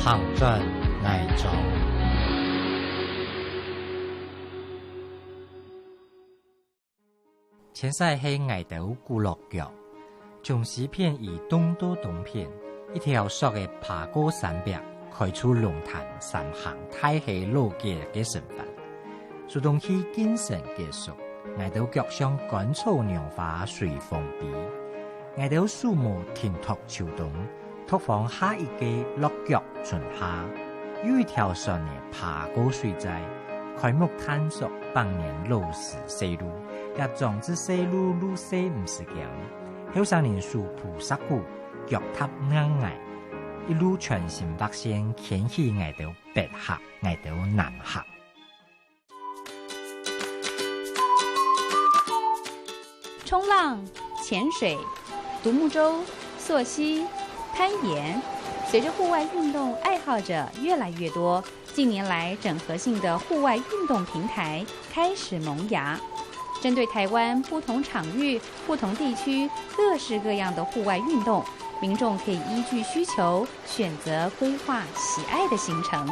航展爱州。前赛是爱豆古乐角，从西片以东到东片，一条索的爬过山壁，开出龙潭三行太溪路嘅身份。苏东去精神结束，爱豆脚上干草娘花随风飞，爱豆树木停托秋冬。拓放下一个落脚春夏，有一条船的爬过水寨，开幕探索百年老式西路，也装置西路路西唔是强，后上年树菩萨谷，脚踏硬崖，一路全新北线牵起爱到北下，爱到南下。冲浪、潜水、独木舟、溯溪。攀岩，随着户外运动爱好者越来越多，近年来整合性的户外运动平台开始萌芽。针对台湾不同场域、不同地区各式各样的户外运动，民众可以依据需求选择规划喜爱的行程。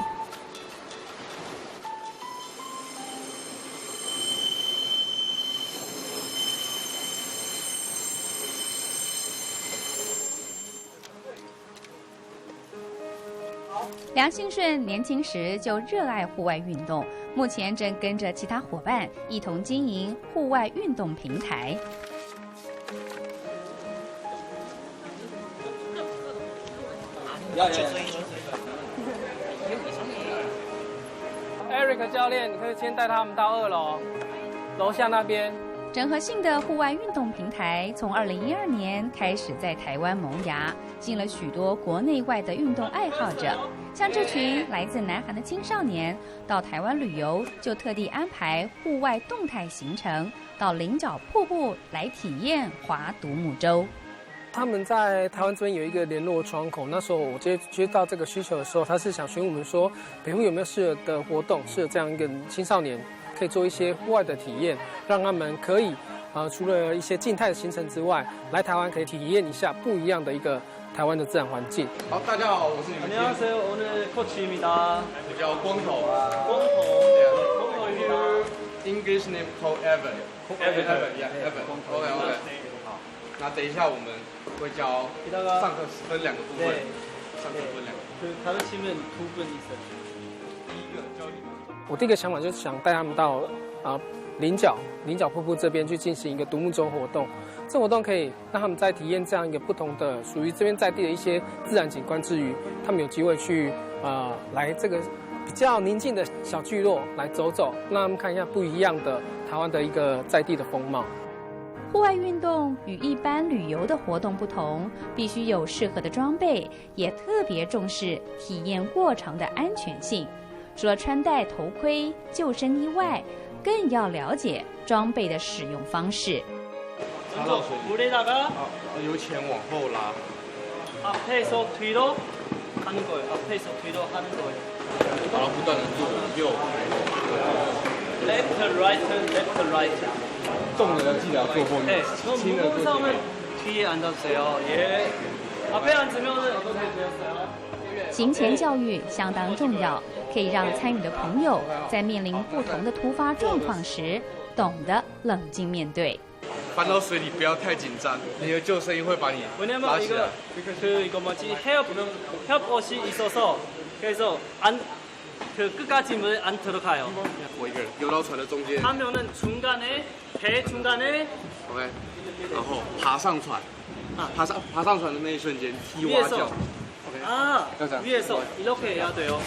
梁兴顺年轻时就热爱户外运动，目前正跟着其他伙伴一同经营户外运动平台。Eric 教练，你可以先带他们到2楼，楼下那边。整合性的户外运动平台从2012年开始在台湾萌芽，吸引了许多国内外的运动爱好者。像这群来自南韩的青少年到台湾旅游，就特地安排户外动态行程，到菱角瀑布来体验划独木舟。他们在台湾这边有一个联络窗口，那时候我接到这个需求的时候，他是想询问我们说，北部有没有适合的活动，适合这样一个青少年可以做一些户外的体验，让他们可以除了一些静态的行程之外，来台湾可以体验一下不一样的一个台湾的自然环境。好，大家好，我是你们。안녕하세요，오늘 코치입니다。我叫光头。光头 here. English name called Evan. Evan. OK。好，那等一下我们会教上课分2个部分。上课分2个。가르치면 2분 있어요。第一个教你们。我第一个想法就是想带他们到菱角瀑布这边去进行一个独木舟活动。这活动可以让他们在体验这样一个不同的属于这边在地的一些自然景观之余，他们有机会去来这个比较宁静的小聚落来走走，让他们看一下不一样的台湾的一个在地的风貌。户外运动与一般旅游的活动不同，必须有适合的装备，也特别重视体验过程的安全性。除了穿戴头盔、救生衣外，更要了解装备的使用方式。물에다가由前往后拉。앞에서 뒤로 하는 거예요. 앞에서 뒤로 하는 거예요. 然后不断的左右。Left right left right. 重的记得要做后面。轻的做前面。 뒤에 앉아주세요. 예. 앞에 앉으면은 어떻게 되었어요? 行前教育相当重要，可以让参与的朋友在面临不同的突发状况时，懂得冷静面对。翻到水里不要太紧张，你的救生衣会把你拉起来。 이거 뭐지 협옷이 있어서 그래서 끝까지 안 들어가요. 我一个人游到船的中间。 한 명은 중간에 배 중간에. OK， 然后爬上船，爬上船的那一瞬间踢蛙脚。 위에서 이렇게 해야 돼요.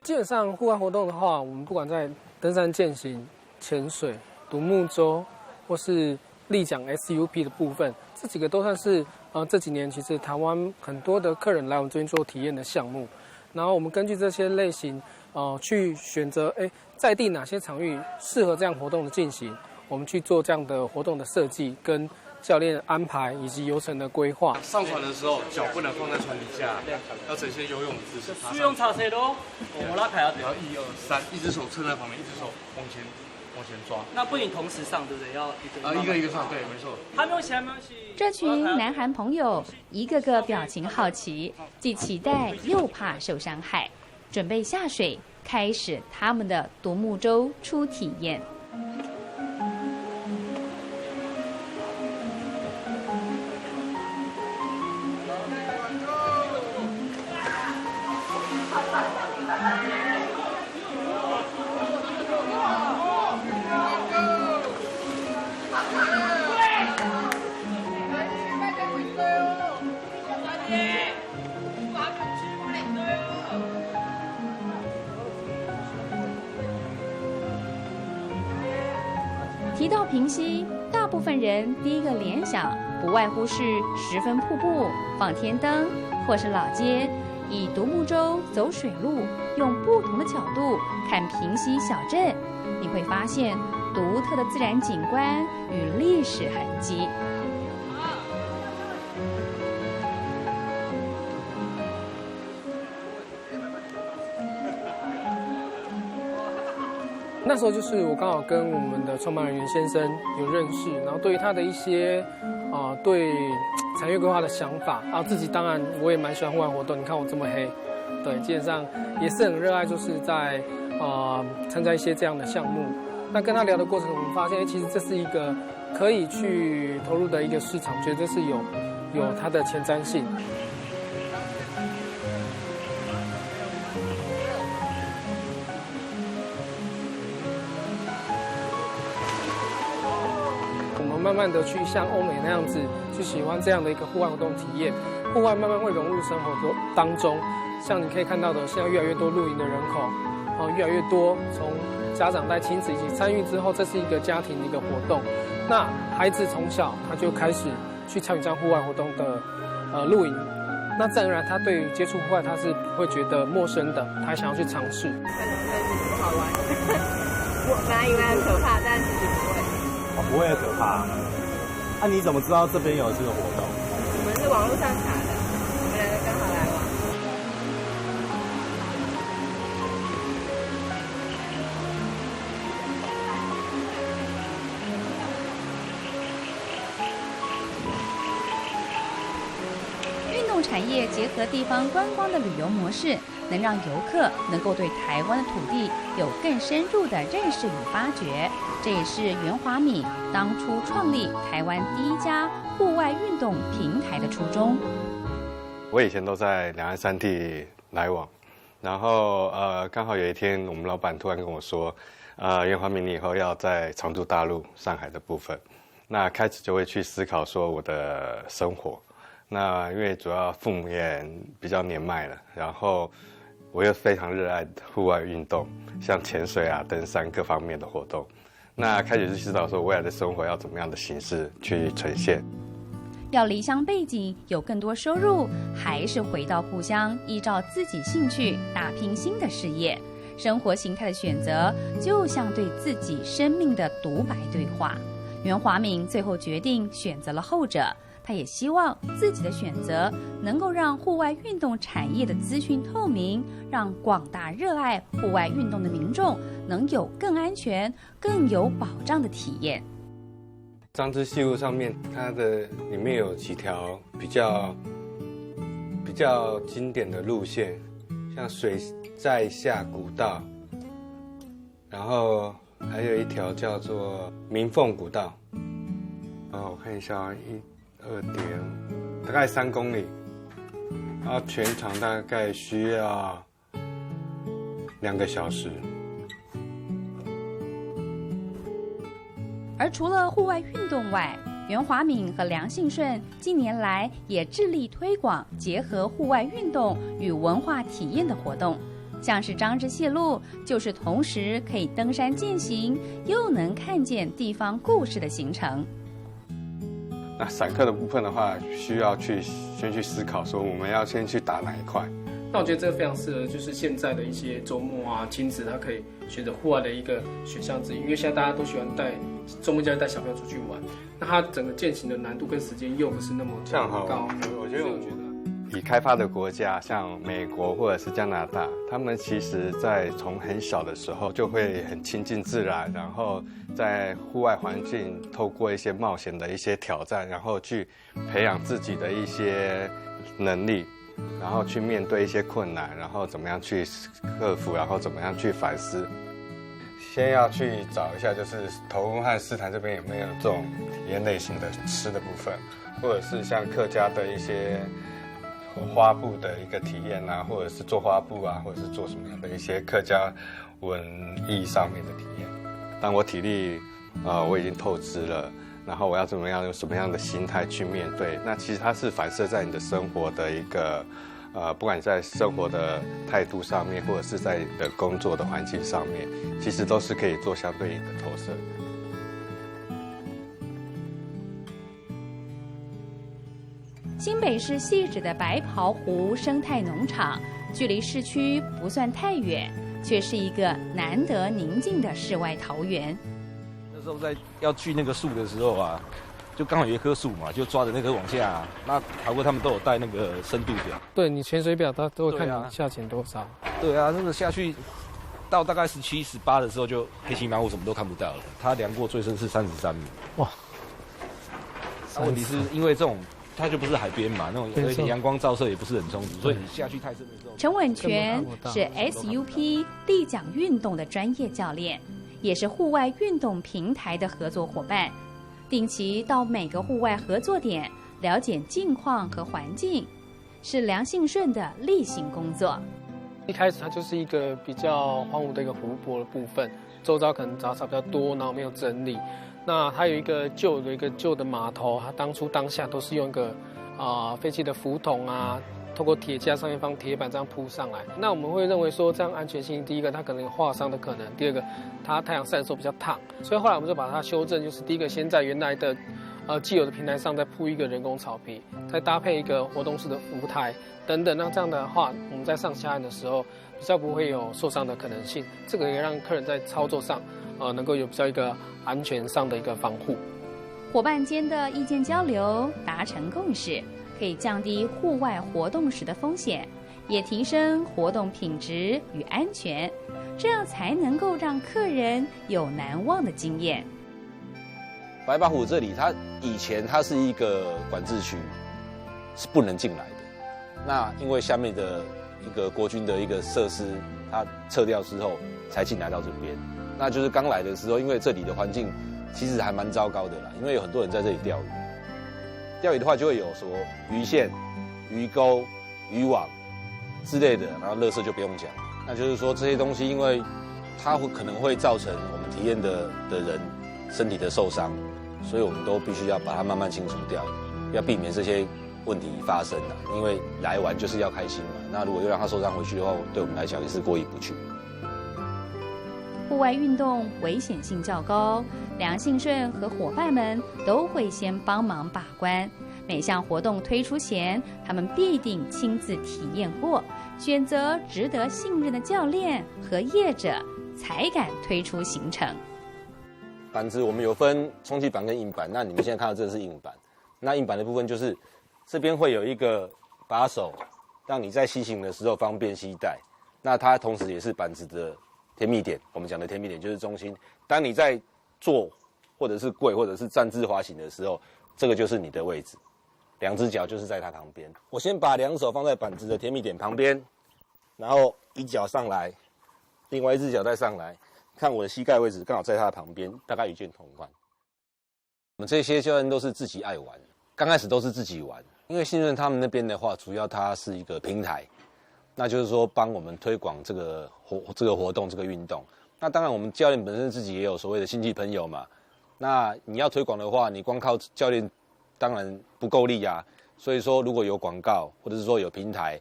基本上户外活动的话，我们不管在登山健行、潜水、独木舟，或是立桨 SUP 的部分，这几个都算是这几年其实台湾很多的客人来我们这边做体验的项目。然后我们根据这些类型，去选择在地哪些场域适合这样活动的进行，我们去做这样的活动的设计跟 教练安排以及游程的规划。上船的时候，脚不能放在船底下，要呈现游泳的姿势。 수영 자세로 올라가야 돼요. 然后1、2、3，一只手撑在旁边，一只手往前往前抓。那不能同时上，对不对？要一个一个上，对，没错。还没有起来，没有起。这群南韩朋友一个个表情好奇，既期待又怕受伤害，准备下水，开始他们的独木舟初体验。提到平溪，大部分人第一个联想不外乎是十分瀑布、放天灯，或是老街以独木舟走水路，用不同的角度看平溪小镇，你会发现独特的自然景观与历史痕迹。那时候就是我刚好跟我们的创办人袁先生有认识，然后对于他的一些对产业规划的想法，然后自己当然我也蛮喜欢户外活动。你看我这么黑，对，基本上也是很热爱，就是在参加一些这样的项目。那跟他聊的过程中，我们发现，其实这是一个可以去投入的一个市场，觉得这是有它的前瞻性。慢慢的去像欧美那样子，去喜欢这样的一个户外活动体验，户外慢慢会融入生活当中。像你可以看到的，现在越来越多露营的人口，越来越多从家长带亲子一起参与之后，这是一个家庭的一个活动。那孩子从小他就开始去参与这样户外活动的露营，那自然而然他对于接触户外他是不会觉得陌生的，他想要去尝试。好玩，我本来以为很可怕，但其实不会。不会可怕。那你怎么知道这边有这个活动？我们是网络上查的，我们两个刚好来玩。运动产业结合地方观光的旅游模式，能让游客能够对台湾的土地有更深入的认识与发掘。这也是袁华敏当初创立台湾第一家户外运动平台的初衷。我以前都在两岸三地来往，然后刚好有一天我们老板突然跟我说，袁华敏你以后要在常驻大陆上海的部分，那开始就会去思考说我的生活。那因为主要父母也比较年迈了，然后我又非常热爱户外运动，像潜水啊、登山各方面的活动。那开始就思考说未来的生活要怎么样的形式去呈现。要离乡背景有更多收入，还是回到故乡，依照自己兴趣打拼新的事业？生活形态的选择，就像对自己生命的独白对话。袁华敏最后决定选择了后者。他也希望自己的选择能够让户外运动产业的资讯透明，让广大热爱户外运动的民众能有更安全、更有保障的体验。张之细路上面，它的里面有几条比较经典的路线，像水在下古道，然后还有一条叫做明凤古道。我看一下大概3公里，全长大概需要2个小时。而除了户外运动外，袁华敏和梁信顺近年来也致力推广结合户外运动与文化体验的活动，像是张之细路，就是同时可以登山健行，又能看见地方故事的行程。那散客的部分的话，需要先去思考说我们要先去打哪一块。那我觉得这个非常适合，就是现在的一些周末啊，亲子他可以选择户外的一个选项之一，因为现在大家都喜欢周末假日带小朋友出去玩，那它整个健行的难度跟时间又不是那么高。我觉得已开发的国家，像美国或者是加拿大，他们其实在从很小的时候就会很亲近自然，然后在户外环境透过一些冒险的一些挑战，然后去培养自己的一些能力，然后去面对一些困难，然后怎么样去克服，然后怎么样去反思。先要去找一下，就是头屋和斯坦这边有没有这种体验类型的吃的部分，或者是像客家的一些花布的一个体验啊，或者是做花布啊，或者是做什么样的一些客家文艺上面的体验。当我体力我已经透支了，然后我要怎么样用什么样的心态去面对？那其实它是反射在你的生活的一个不管你在生活的态度上面，或者是在你的工作的环境上面，其实都是可以做相对应的投射的。新北市汐止的白袍湖生态农场，距离市区不算太远，却是一个难得宁静的世外桃源。那时候要锯那个树的时候啊，就刚好有一棵树嘛，就抓着那棵往下。那豪哥他们都有带那个深度表，对你潜水表都会看你下潜多少。对啊，那个下去到大概17、18的时候，就黑漆麻糊，什么都看不到了。他量过最深是33米。哇！问题是因为这种。它就不是海边嘛，那种而且阳光照射也不是很充足，所以你下去太深的时候。陈稳全是 SUP 立桨运动的专业教练，也是户外运动平台的合作伙伴，定期到每个户外合作点了解近况和环境，是梁信顺的例行工作。一开始它就是一个比较荒芜的一个湖泊的部分，周遭可能杂草比较多，然后没有整理。那它有一个旧的码头，它当下都是用一个废弃的浮筒啊，透过铁架上面放铁板这样铺上来。那我们会认为说这样安全性，第一个它可能有划伤的可能，第二个它太阳晒的时候比较烫，所以后来我们就把它修正，就是第一个先在原来的既有的平台上再铺一个人工草皮，再搭配一个活动式的浮台等等，那这样的话我们在上下岸的时候比较不会有受伤的可能性，这个也让客人在操作上能够有比较一个安全上的一个防护。伙伴间的意见交流，达成共识，可以降低户外活动时的风险，也提升活动品质与安全，这样才能够让客人有难忘的经验。白袍湖这里，它以前是一个管制区，是不能进来的。那因为下面的一个国军的一个设施，它撤掉之后才进来到这边。那就是刚来的时候，因为这里的环境其实还蛮糟糕的啦，因为有很多人在这里钓鱼。钓鱼的话，就会有什么鱼线、鱼钩、渔网之类的，然后垃圾就不用讲。那就是说这些东西，因为它可能会造成我们体验的人身体的受伤，所以我们都必须要把它慢慢清除掉，要避免这些问题发生啦。因为来玩就是要开心嘛，那如果又让他受伤回去的话，对我们来讲也是过意不去。户外运动危险性较高，梁信顺和伙伴们都会先帮忙把关。每项活动推出前，他们必定亲自体验过，选择值得信任的教练和业者，才敢推出行程。板子我们有分充气板跟硬板，那你们现在看到这个是硬板。那硬板的部分就是这边会有一个把手，让你在吸行的时候方便携带。那它同时也是板子的甜蜜点，我们讲的甜蜜点就是中心。当你在坐或者是跪或者是站姿滑行的时候，这个就是你的位置，两只脚就是在它旁边。我先把两手放在板子的甜蜜点旁边，然后一脚上来，另外一只脚再上来，看我的膝盖位置刚好在它的旁边，大概一箭同宽。我们这些教练都是自己爱玩，刚开始都是自己玩，因为信任他们那边的话，主要它是一个平台。那就是说帮我们推广这个活动这个运动。那当然我们教练本身自己也有所谓的亲戚朋友嘛。那你要推广的话，你光靠教练当然不够力啊。所以说如果有广告或者是说有平台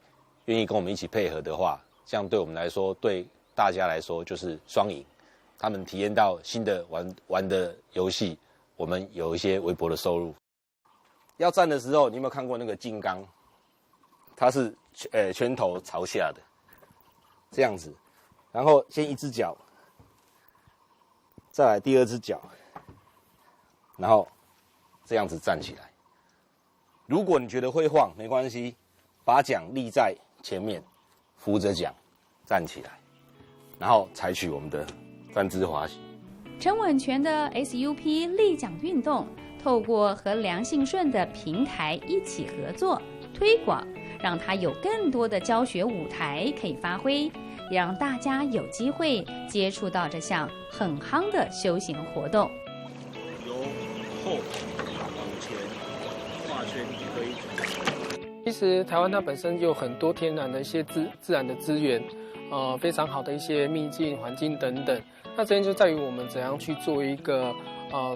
愿意跟我们一起配合的话，这样对我们来说，对大家来说就是双赢。他们体验到新的玩的游戏，我们有一些微薄的收入。要站的时候，你有没有看过那个金刚？它是拳头朝下的，这样子，然后先一只脚，再来第二只脚，然后这样子站起来。如果你觉得会晃，没关系，把桨立在前面，扶着桨站起来，然后采取我们的站姿滑行。陈稳全的 SUP 立桨运动，透过和梁信顺的平台一起合作推广，让他有更多的教学舞台可以发挥，也让大家有机会接触到这项很夯的休闲活动。由后往前画圈推。其实台湾它本身有很多天然的一些自然的资源，非常好的一些秘境、环境等等。那这边就在于我们怎样去做一个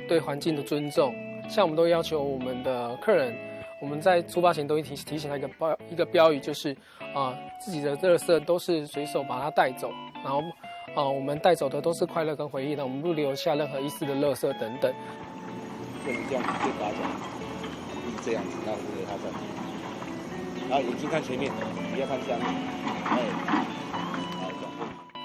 对环境的尊重。像我们都要求我们的客人，我们在出发前都会提醒他一个标语，就是自己的垃圾都是随手把它带走，然后我们带走的都是快乐跟回忆的，我们不留下任何一丝的垃圾等等。就你这样子就把桨立这样子，然后扶着它站起来，然后眼睛看前面，不要看下面，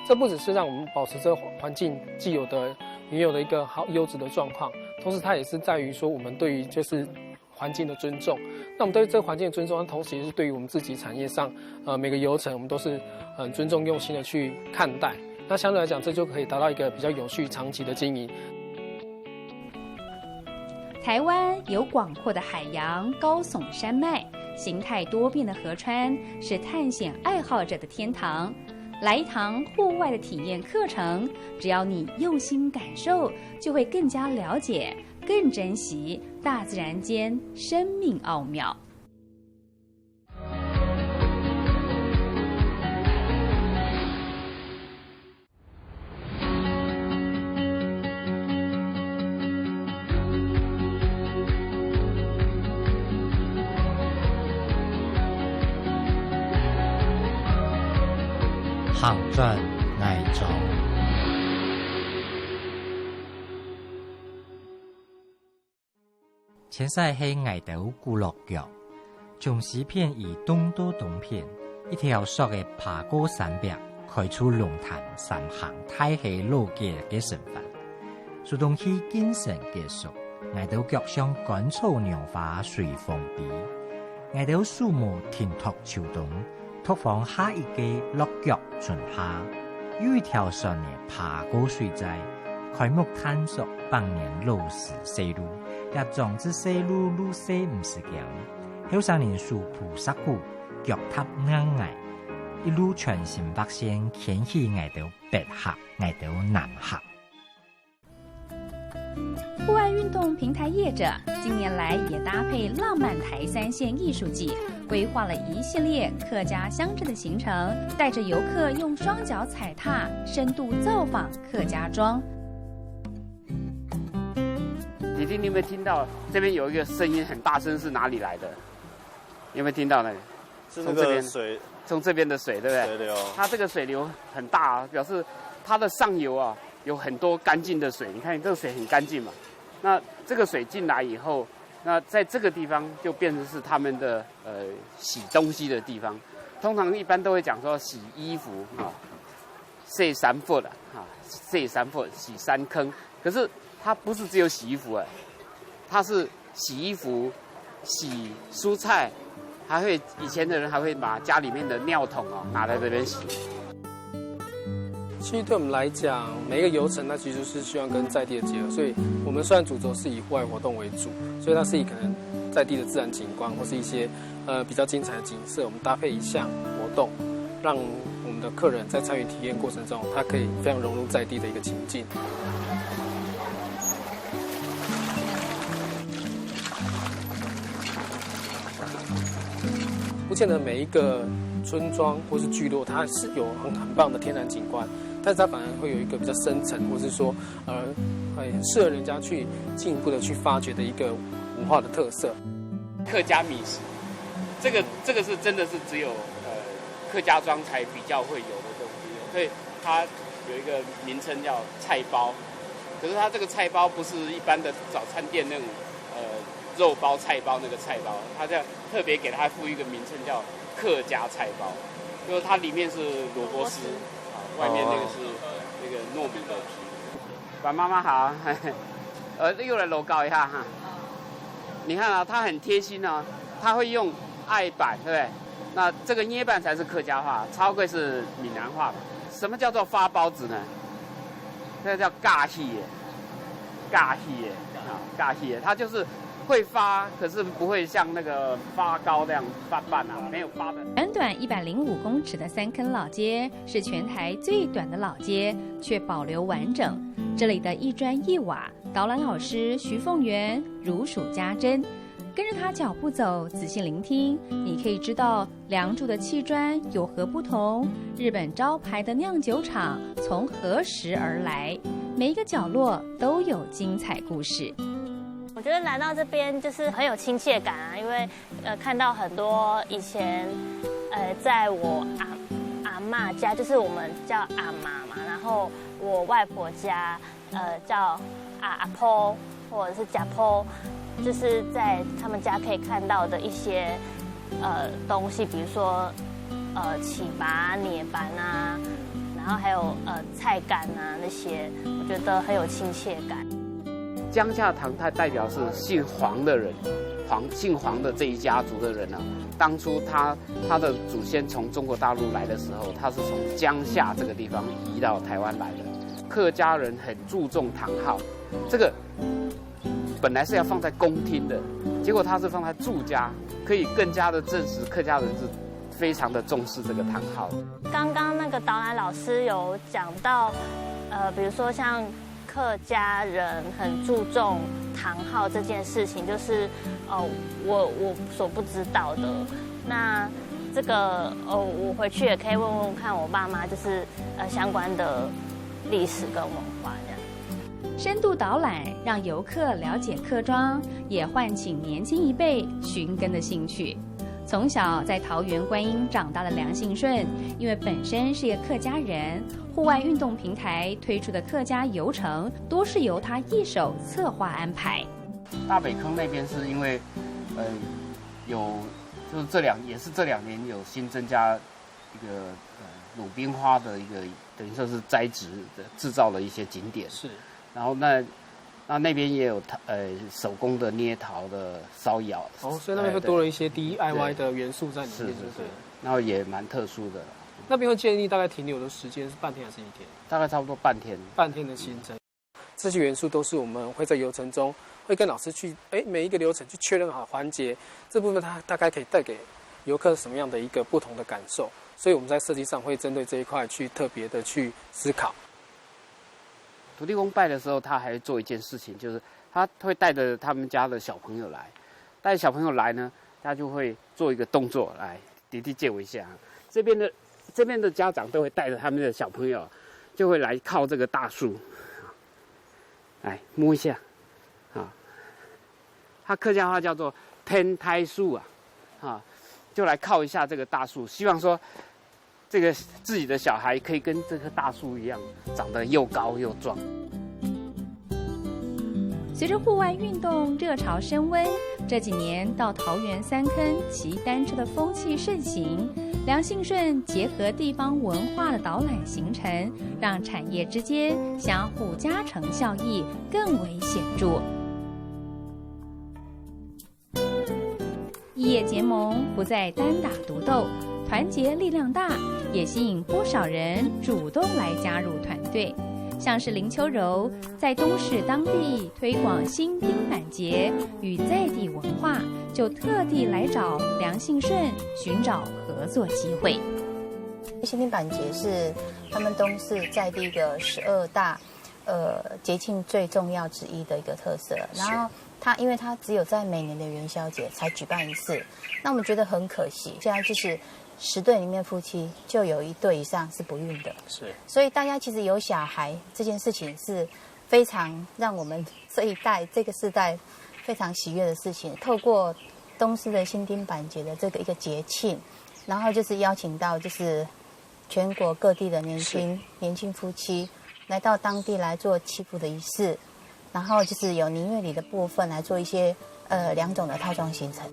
这不只是让我们保持这环境既有的原有的一个好优质的状况，同时它也是在于说我们对于就是环境的尊重。那我们对这个环境的尊重，同时也是对于我们自己产业上每个流程我们都是很尊重用心的去看待。那相对来讲，这就可以达到一个比较有序长期的经营。台湾有广阔的海洋、高耸山脉，形态多变的河川，是探险爱好者的天堂。来一堂户外的体验课程，只要你用心感受，就会更加了解、更珍惜大自然间生命奥妙。航转爱州。前赛是爱岛古乐角，从西片以东到东片，一条索的爬高山壁，开出龙潭三行太溪路嘅身份。苏东去精神结束，爱岛脚上干草娘花随风飞，爱岛树木停托秋冬。托放下一个落脚春夏，有一条船的爬过水寨，开幕探索百年老式西路，也壮之西路路西唔是强，后山林树菩萨谷，脚踏硬崖，一路全新北线牵起爱到北下，爱到南下。户外运动平台业者近年来也搭配浪漫台3线艺术季，规划了一系列客家乡镇的行程，带着游客用双脚踩踏，深度造访客家庄。弟弟，你有没有听到这边有一个声音很大声？是哪里来的？有没有听到那个？是那个水，从这边的水，对不对？水流。它这个水流很大啊，表示它的上游啊有很多干净的水。你看这个水很干净嘛。那这个水进来以后，那在这个地方就变成是他们的洗东西的地方。通常一般都会讲说洗衣服啊，洗3佛的啊，洗3佛，洗3坑。可是它不是只有洗衣服哎，它是洗衣服、洗蔬菜，还会以前的人还会把家里面的尿桶拿来这边洗。其实对我们来讲，每一个游程它其实是希望跟在地的结合，所以我们虽然主轴是以户外活动为主，所以它是以可能在地的自然景观或是一些比较精彩的景色，我们搭配一项活动，让我们的客人在参与体验过程中，他可以非常融入在地的一个情境。不见得每一个村庄或是聚落，它是有很棒的天然景观，但是它反而会有一个比较深层，或是说很适合人家去进一步的去发掘的一个文化的特色。客家米食，这个是真的是只有客家庄才比较会有的东西，所以它有一个名称叫菜包。可是它这个菜包不是一般的早餐店那种肉包菜包那个菜包，它这样特别给它赋予一个名称叫客家菜包，就是它里面是萝卜丝啊，外面那个是那个糯米的皮。爸妈妈好，又来楼高一下哈。你看啊，他很贴心啊，他会用艾板，对不对？那这个捏办才是客家话，超贵是闽南话。什么叫做发包子呢？这个叫尬戏耶，尬戏耶啊，尬戏耶，它就是会发，可是不会像那个发糕那样发瓣啊，没有发的。短短105公尺的三坑老街是全台最短的老街，却保留完整。这里的一砖一瓦，导览老师徐凤元如数家珍。跟着他脚步走，仔细聆听，你可以知道梁柱的砌砖有何不同，日本招牌的酿酒厂从何时而来，每一个角落都有精彩故事。我觉得来到这边就是很有亲切感啊，因为看到很多以前在我阿嬷家，就是我们叫阿妈嘛，然后我外婆家叫阿婆或者是家婆。就是在他们家可以看到的一些东西，比如说起拔、捏板啊，然后还有菜干啊那些，我觉得很有亲切感。江夏堂它代表是姓黄的人，姓黄的这一家族的人啊，当初他的祖先从中国大陆来的时候，他是从江夏这个地方移到台湾来的。客家人很注重堂号，这个本来是要放在宫厅的，结果它是放在住家，可以更加的证实客家人是非常的重视这个堂号。刚刚那个导览老师有讲到，比如说像客家人很注重堂号这件事情，就是我所不知道的。那这个我回去也可以问问看我爸妈，就是相关的历史跟文化这样。深度导览让游客了解客庄，也唤起年轻一辈寻根的兴趣。从小在桃园观音长大的梁信顺，因为本身是一个客家人，户外运动平台推出的客家游程多是由他一手策划安排。大北坑那边是因为有就是这两年有新增加一个鲁冰花的一个等于说是栽植的制造了一些景点。是。然后那边也有手工的捏陶的烧窑所以那边会多了一些 DIY 的元素在里面，是，然后也蛮特殊的。那边会建议大概停留的时间是半天还是一天？大概差不多半天的行程。这些元素都是我们会在游程中会跟老师去每一个流程去确认好环节，这部分它大概可以带给游客什么样的一个不同的感受，所以我们在设计上会针对这一块去特别的去思考。土地公拜的时候，他还做一件事情，就是他会带着他们家的小朋友来，带着小朋友来呢，他就会做一个动作，来，弟弟借我一下。这边的家长都会带着他们的小朋友，就会来靠这个大树，来摸一下，啊，他客家话叫做天台树啊，就来靠一下这个大树，希望说。这个自己的小孩可以跟这棵大树一样，长得又高又壮。随着户外运动热潮升温，这几年到桃园三坑骑单车的风气盛行。梁信顺结合地方文化的导览行程，让产业之间相互加成效益更为显著。异业结盟不再单打独斗，团结力量大，也吸引不少人主动来加入团队。像是林秋柔在东市当地推广新丁板节与在地文化，就特地来找梁信顺寻找合作机会。新丁板节是他们东市在地的12大节庆最重要之一的一个特色，然后因为它只有在每年的元宵节才举办一次，那我们觉得很可惜。现在就是10对里面夫妻就有1对以上是不孕的，是，所以大家其实有小孩这件事情是非常让我们这个世代非常喜悦的事情。透过东市的新丁板节的这个一个节庆，然后就是邀请到就是全国各地的年轻夫妻来到当地来做祈福的仪式。然后就是有年月礼的部分来做一些2种的套装行程。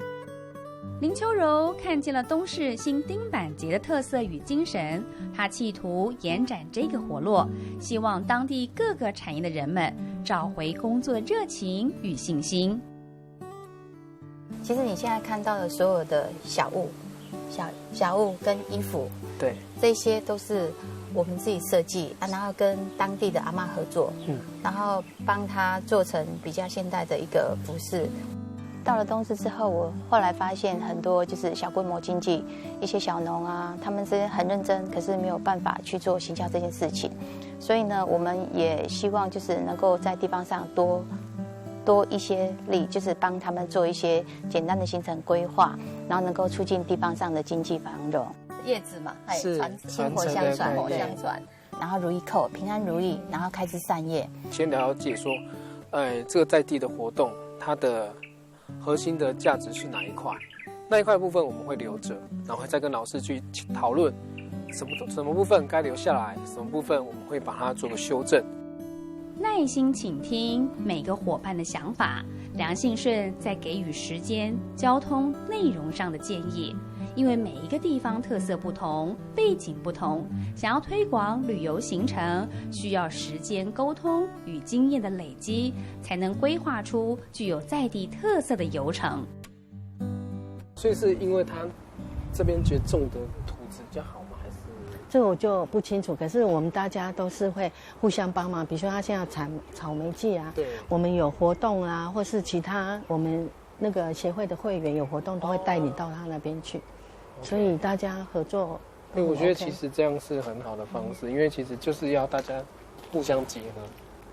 林秋柔看见了东市新丁板节的特色与精神，她企图延展这个活络，希望当地各个产业的人们找回工作的热情与信心。其实你现在看到的所有的小物，小物跟衣服，对，这些都是我们自己设计啊，然后跟当地的阿嬷合作，然后帮他做成比较现代的一个服饰。到了东势之后，我后来发现很多就是小规模经济，一些小农啊，他们是很认真，可是没有办法去做行销这件事情。所以呢，我们也希望就是能够在地方上多一些力，就是帮他们做一些简单的行程规划，然后能够促进地方上的经济繁荣。叶子嘛，是薪火相传，然后如意扣，平安如意，然后开枝散叶。先了解说，这个在地的活动，它的核心的价值是哪一块？那一块部分我们会留着，然后再跟老师去讨论什么部分该留下来，什么部分我们会把它做个修正。耐心倾听每个伙伴的想法，梁信顺在给予时间、交通、内容上的建议。因为每一个地方特色不同，背景不同，想要推广旅游行程，需要时间沟通与经验的累积，才能规划出具有在地特色的游程。所以是因为他这边觉得种的土质比较好吗？还是这个我就不清楚。可是我们大家都是会互相帮忙，比如说他现在草莓季啊，对，我们有活动啊，或是其他我们那个协会的会员有活动，都会带你到他那边去。所以大家合作，我觉得其实这样是很好的方式，因为其实就是要大家互相结合，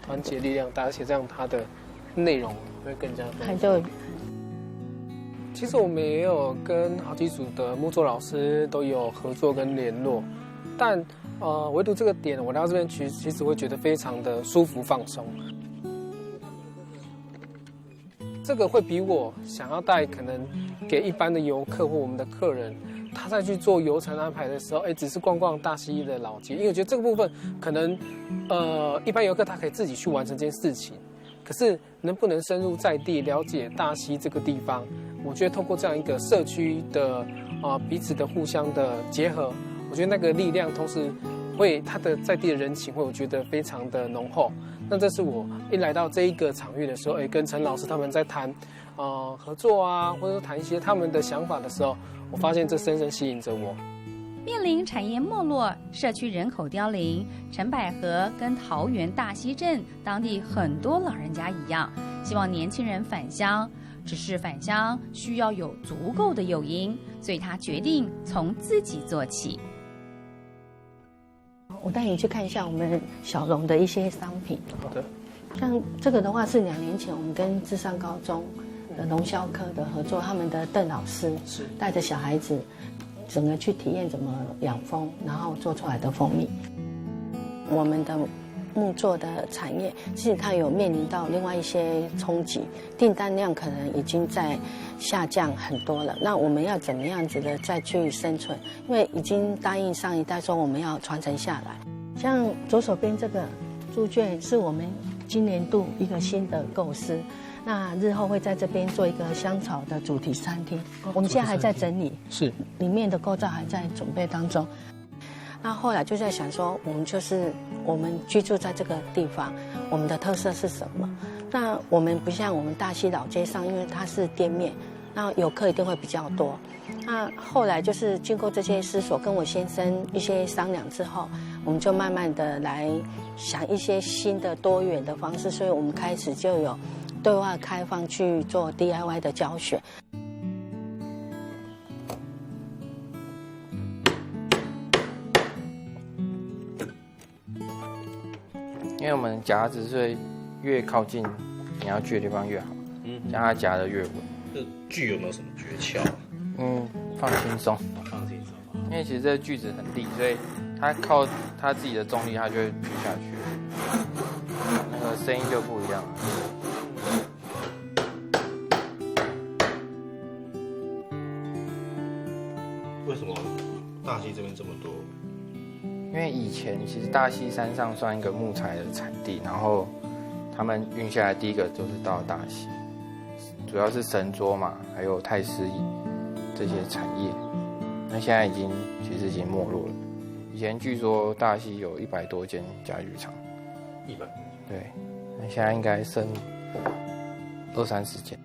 团结力量大，而且这样它的内容会更加丰富。其实我们也有跟好几组的木作老师都有合作跟联络，但唯独这个点，我来到这边其实会觉得非常的舒服放松。这个会比我想要带可能给一般的游客或我们的客人，他再去做游程安排的时候，只是逛逛大溪的老街，因为我觉得这个部分可能一般游客他可以自己去完成这件事情，可是能不能深入在地了解大溪这个地方，我觉得透过这样一个社区的彼此的互相的结合，我觉得那个力量同时会他的在地的人情会我觉得非常的浓厚。那这是我一来到这一个场域的时候，跟陈老师他们在谈合作啊，或者说谈一些他们的想法的时候，我发现这深深吸引着我。面临产业没落、社区人口凋零，陈百合跟桃园大溪镇当地很多老人家一样，希望年轻人返乡，只是返乡需要有足够的诱因，所以他决定从自己做起。我带你去看一下我们小农的一些商品。好的。像这个的话是2年前我们跟智商高中的农销科的合作，他们的邓老师是带着小孩子整个去体验怎么养蜂，然后做出来的蜂蜜。我们的木作的产业其实它有面临到另外一些冲击，订单量可能已经在下降很多了。那我们要怎么样子的再去生存？因为已经答应上一代说我们要传承下来。像左手边这个猪圈是我们今年度一个新的构思，那日后会在这边做一个香草的主题餐厅。我们现在还在整理，是里面的构造还在准备当中。那后来就在想说，我们居住在这个地方，我们的特色是什么？那我们不像我们大溪老街上，因为它是店面，那游客一定会比较多。那后来就是经过这些思索，跟我先生一些商量之后，我们就慢慢的来想一些新的多元的方式，所以我们开始就有对外开放去做 DIY 的教学。因为我们夹子是越靠近你要锯的地方越好，让它夹得越稳。这锯有没有什么诀窍？放轻松，放轻松。因为其实这个锯子很利，所以它靠它自己的重力，它就会锯下去，那个声音就不一样了。为什么大溪这边这么多？因为以前其实大溪山上算一个木材的产地，然后他们运下来第一个就是到大溪，主要是神桌嘛，还有太师椅这些产业。那现在其实已经没落了。以前据说大溪有100多间家具厂，100，对，那现在应该剩20-30间。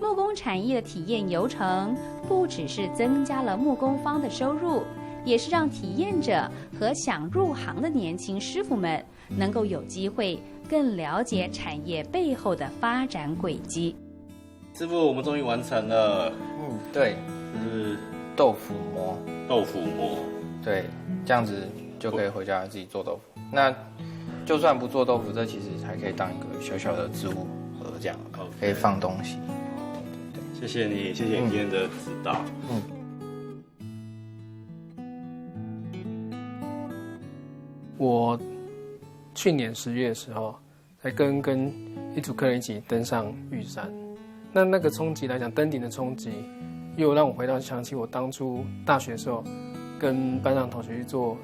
木木工产业的体验游程，不只是增加了木工方的收入，也是让体验者和想入行的年轻师傅们能够有机会更了解产业背后的发展轨迹。师傅，我们终于完成了。对，就是豆腐模。豆腐模。对，这样子就可以回家自己做豆腐。那就算不做豆腐，这其实还可以当一个小小的置物盒，这样可以放东西。谢谢你，谢谢你今天的指导。我去年10月的时候，才跟一组客人一起登上玉山。那个冲击来讲，登顶的冲击，又让我想起我当初大学的时候，跟班上同学去做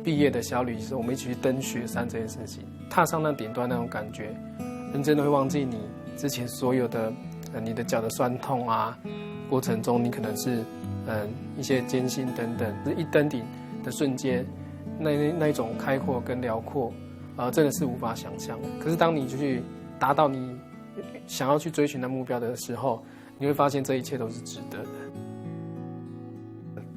毕业的小旅行，我们一起去登雪山这件事情。踏上那顶端那种感觉，人真的会忘记你之前所有的你的脚的酸痛啊，过程中你可能是一些艰辛等等，一登顶的瞬间，那一种开阔跟辽阔，真的是无法想象。可是当你去达到你想要去追寻的目标的时候，你会发现这一切都是值得的。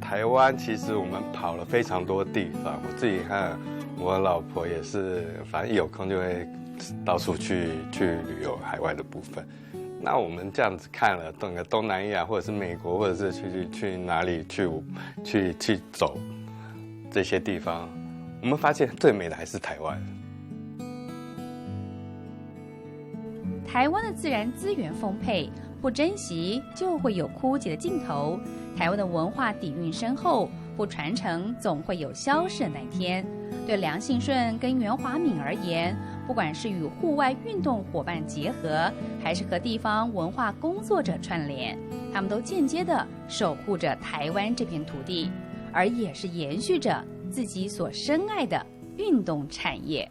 台湾其实我们跑了非常多地方，我自己和我老婆也是，反正一有空就会到处去旅游海外的部分。那我们这样子看了整个东南亚，或者是美国，或者是去哪里去走这些地方，我们发现最美的还是台湾。台湾的自然资源丰沛，不珍惜就会有枯竭的尽头。台湾的文化底蕴深厚，不传承总会有消逝的那天。对梁信顺跟袁华敏而言，不管是与户外运动伙伴结合，还是和地方文化工作者串联，他们都间接地守护着台湾这片土地，而也是延续着自己所深爱的运动产业。